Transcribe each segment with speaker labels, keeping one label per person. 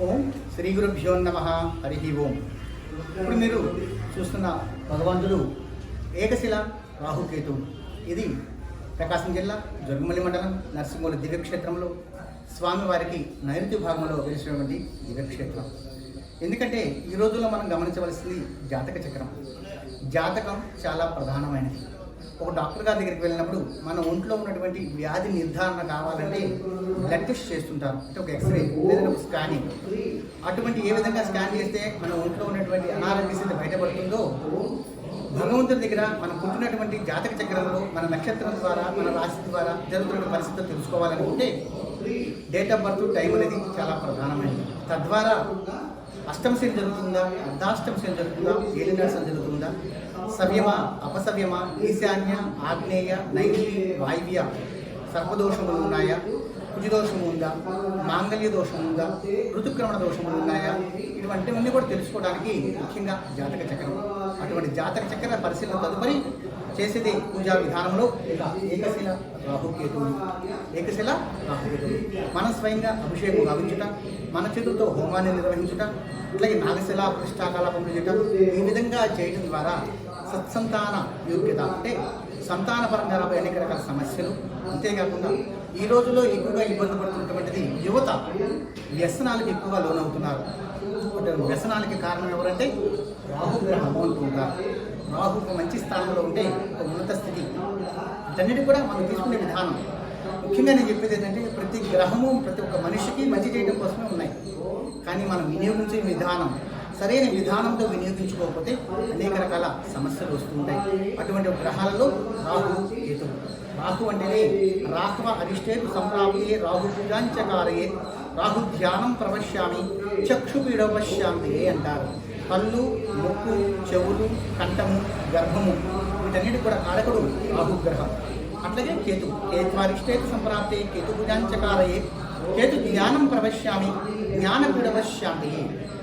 Speaker 1: ఓం శ్రీ గురుభ్యో నమః. హరి ఓం. ఇప్పుడు మీరు చూస్తున్న భగవంతుడు ఏకశిల రాహుకేతు. ఇది ప్రకాశం జిల్లా జరుగుమల్లి మండలం నరసింహుల దివ్యక్షేత్రంలో స్వామివారికి నైరుతి భాగంలో వెలిసినటువంటి దివ్యక్షేత్రం. ఎందుకంటే ఈ రోజుల్లో మనం గమనించవలసింది జాతక చక్రం. జాతకం చాలా ప్రధానమైనది. ఒక డాక్టర్ గారి దగ్గరికి వెళ్ళినప్పుడు మన ఒంట్లో ఉన్నటువంటి వ్యాధి నిర్ధారణ కావాలంటే బ్లడ్ టెస్ట్ చేస్తుంటారు, అంటే ఒక ఎక్స్రే లేదా ఒక స్కానింగ్. అటువంటి ఏ విధంగా స్కాన్ చేస్తే మన ఒంట్లో ఉన్నటువంటి అనారోగ్య స్థితి బయటపడుతుందో, భగవంతుడి దగ్గర మనం పుట్టినటువంటి జాతక చక్రంలో మన నక్షత్రం ద్వారా మన రాశి ద్వారా జరుగుతున్న పరిస్థితులు తెలుసుకోవాలనుకుంటే డేట్ ఆఫ్ బర్త్ టైం అనేది చాలా ప్రధానమైనది. తద్వారా అష్టమ శని జరుగుతుందా, అర్ధాష్టమ శని జరుగుతుందా, ఏలినాశం జరుగుతుందా, సవ్యమా అపసవ్యమా, ఈశాన్య ఆగ్నేయ నైరుతి వాయువ్య సర్పదోషములు ఉన్నాయా, కుజదోషము ఉందా, మాంగళ్య దోషం ఉందా, ఋతుక్రమణ దోషములు ఉన్నాయా, ఇటువంటివన్నీ కూడా తెలుసుకోవడానికి ముఖ్యంగా జాతక చక్రం. అటువంటి జాతక చక్ర పరిశీలన తదుపరి చేసేది పూజా విధానంలో ఏకశిల రాహుకేతువులు. ఏకశిల రాహుకేతువులు మనం స్వయంగా అభిషేకం గావించుట, మన చేతులతో హోమాన్ని నిర్వహించుట, అట్లాగే నాగశిల ప్రతిష్టాకలాపములు చేయటం, ఈ విధంగా చేయడం ద్వారా సత్సంతాన యోగ్యత, అంటే సంతానపరంగా రాబోయే అనేక రకాల సమస్యలు. అంతేకాకుండా ఈ రోజుల్లో ఎక్కువగా ఇబ్బంది పడుతున్నటువంటిది యువత వ్యసనాలకు ఎక్కువగా లోనవుతున్నారు. వ్యసనాలకి కారణం ఎవరంటే రాహుగ్రహము అంటుంటారు. రాహు ఒక మంచి స్థానంలో ఉంటే ఒక ఉన్నత స్థితి. వీటన్నిటి కూడా మనం తీసుకునే విధానం. ముఖ్యంగా నేను చెప్పేది ఏంటంటే ప్రతి గ్రహము ప్రతి ఒక్క మనిషికి మంచి చేయడం కోసమే ఉన్నాయి. కానీ మనం వినియోగించే విధానం సరైన విధానంతో వినియోగించుకోకపోతే అనేక రకాల సమస్యలు వస్తుంటాయి. అటువంటి గ్రహాలలో రాహు కేతు. రాహు అంటేనే రాహవ అరిష్టేతు సంప్రాప్తియే రాహు పూజాంచకారయే రాహు ధ్యానం ప్రవశ్యామి చక్షుపీడవశ్యామి అంటారు. కళ్ళు, ముక్కు, చెవులు, కంఠము, గర్భము వీటన్నిటి కూడా కారకుడు రాహుగ్రహం. అట్లాగే కేతు. కేతువారిష్టేతు సంప్రాప్తే కేతు పూజాంచకారయే కేతు జ్ఞానం ప్రవశ్యామి జ్ఞానపీడవశ్యామి.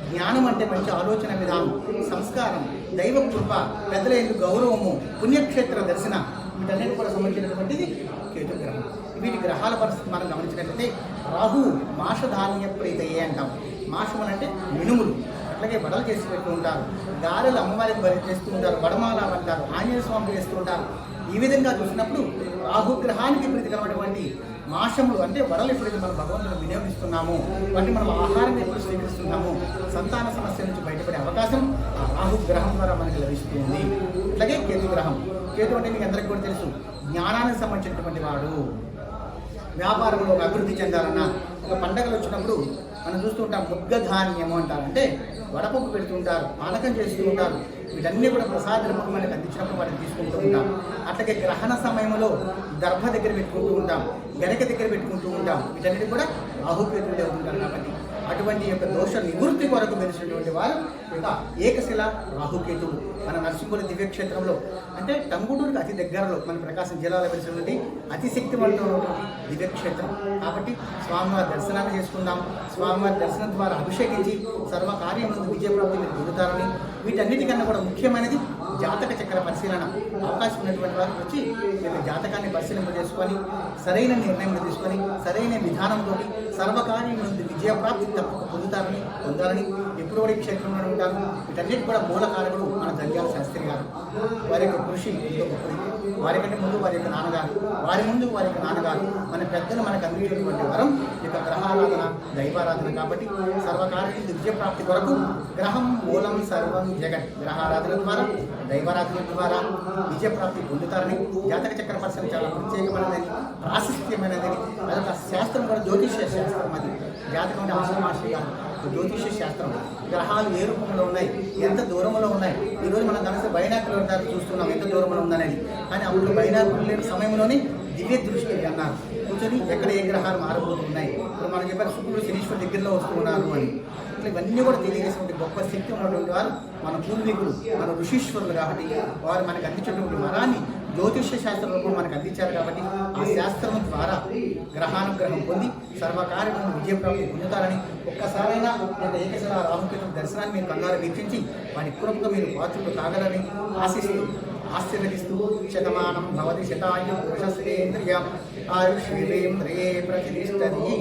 Speaker 1: జ్ఞానం అంటే మంచి ఆలోచన విధానం, సంస్కారం, దైవ కృప, పెద్దల ఎందుకు గౌరవము, పుణ్యక్షేత్ర దర్శన, వీటన్నిటి కూడా సంబంధించినటువంటిది కేతుగ్రహం. వీటి గ్రహాల పరిస్థితి మనం గమనించినట్లయితే రాహు మాషధాన్య ప్రీతయే అంటాం. మాషములు అంటే మినుములు, అట్లాగే వడలు చేసి పెడుతూ ఉంటారు, గారెలు అమ్మవారికి బలి చేస్తూ ఉంటారు, వడమాల అంటారు, ఆంజనేయ స్వామి చేస్తూ ఉంటారు. ఈ విధంగా చూసినప్పుడు రాహుగ్రహానికి ప్రీతికరమైనటువంటి మాషములు అంటే వడలు ఎప్పుడైతే మనం భగవంతుని వినియోగిస్తున్నామో, వాటిని మనం ఆహారం ఎప్పుడు స్వీకరిస్తున్నామో సంతాన సమస్య నుంచి బయటపడే అవకాశం ఆ రాహుగ్రహం ద్వారా మనకి లభిస్తుంది. అట్లాగే కేతుగ్రహం. కేతు అంటే మీకు అందరికీ కూడా తెలుసు, జ్ఞానానికి సంబంధించినటువంటి వాడు. వ్యాపారంలో ఒక అభివృద్ధి చెందాలన్నా, ఒక పండగలు వచ్చినప్పుడు మనం చూస్తూ ఉంటాం ముగ్గధాన్యము అంటారు, అంటే వడపప్పు పెడుతుంటారు, పానకం చేస్తూ ఉంటారు. వీటన్నీ కూడా ప్రసాద రూపం మనకి అందించినప్పుడు వాటిని తీసుకుంటూ ఉంటాం. అట్లాగే గ్రహణ సమయంలో దర్భ దగ్గర పెట్టుకుంటూ ఉంటాం, గరిక దగ్గర పెట్టుకుంటూ ఉంటాం. వీటన్నిటి కూడా రాహుకేతువులు అవుతుంటారు. కాబట్టి అటువంటి యొక్క దోష నివృత్తి కొరకు వెలిసినటువంటి వారు ఇక ఏకశిల రాహుకేతువులు. మన నరసింహుల దివ్యక్షేత్రంలో అంటే టంగుటూరుకి అతి దగ్గరలో మన ప్రకాశం జిల్లాలో వెలిసినటువంటి అతి శక్తివంతమైనటువంటి దివ్యక్షేత్రం. కాబట్టి స్వామివారి దర్శనాన్ని చేసుకుందాం. స్వామివారి దర్శనం ద్వారా అభిషేకించి సర్వకార్యములందు విజయప్రాప్తి మీరు పొందుతారని, వీటన్నిటికన్నా కూడా ముఖ్యమైనది జాతక చక్ర పరిశీలన. అవకాశం ఉన్నటువంటి వారికి వచ్చి మీరు జాతకాన్ని పరిశీలింపజేసుకొని సరైన నిర్ణయం తీసుకొని సరైన విధానంతో సర్వకార్యములందు విజయప్రాప్తి తప్పక పొందాలని ఎప్పుడు కూడా ఈ క్షేత్రంలో ఉంటారు. వీటన్నిటి కూడా మూలకారకుడు మన జంధ్యాల శాస్త్రి గారు. వారి యొక్క కృషి ఎంతో గొప్పది. వారి కంటే ముందు వారి యొక్క నాన్నగారు, వారి ముందు వారి యొక్క నాన్నగారు, మన పెద్దలు మనకు అందించినటువంటి వరం యొక్క గ్రహారాధన, దైవారాధన. కాబట్టి సర్వకార్య విజయప్రాప్తి కొరకు గ్రహం మూలం సర్వం జగత్. గ్రహారాధన ద్వారా దైవారాధన ద్వారా విజయప్రాప్తి పొందుతారని జాతక చక్ర పరిశీలన చాలా ప్రత్యేకమైనదని, ప్రాశస్త్యమైనదని. అదొక శాస్త్రం కూడా జ్యోతిష్య శాస్త్రం. అది జాతకం అంటే ఆశ్రమాశ్రీ కాదు, జ్యోతిష్య శాస్త్రం. గ్రహాలు ఏ రూపంలో ఉన్నాయి, ఎంత దూరంలో ఉన్నాయి. ఈరోజు మనం కలిసి బైనాకులర్ ద్వారా చూస్తున్నాం ఎంత దూరంలో ఉందనేది. కానీ అప్పుడు బైనాకులర్ లేని సమయంలోనే దివ్య దృష్టి అన్నారు. కూర్చొని ఎక్కడ ఏ గ్రహాలు మారబోతున్నాయి. ఇప్పుడు మనం చెప్పారు శుక్రుడు శనీశ్వరు దగ్గరలో వస్తున్నారు అని. ఇట్లా ఇవన్నీ కూడా తెలియజేసినటువంటి గొప్ప శక్తి ఉన్నటువంటి వారు మన పూర్వీకులు, మన ఋషీశ్వరులు. కాబట్టి వారు మనకు అందించినటువంటి వరాన్ని జ్యోతిష్య శాస్త్ర రూపం మనకు అందించారు. కాబట్టి ఆ శాస్త్రం ద్వారా గ్రహానుగ్రహం పొంది సర్వకార్యములను విజయప్రాప్తి పొందుతారని, ఒక్కసారైనా ఏకశిల రాహుకేతు దర్శనాన్ని మీరు కళ్ళారా వీక్షించి వారి కృపకు మీరు పాత్రలు కాగలని ఆశిస్తూ ఆశీర్వదిస్తూ శతమానం భవతి శతాయు పురుషశ్రేంద్రియ ఆయుష్యేంద్రియే ప్రతిష్టతి.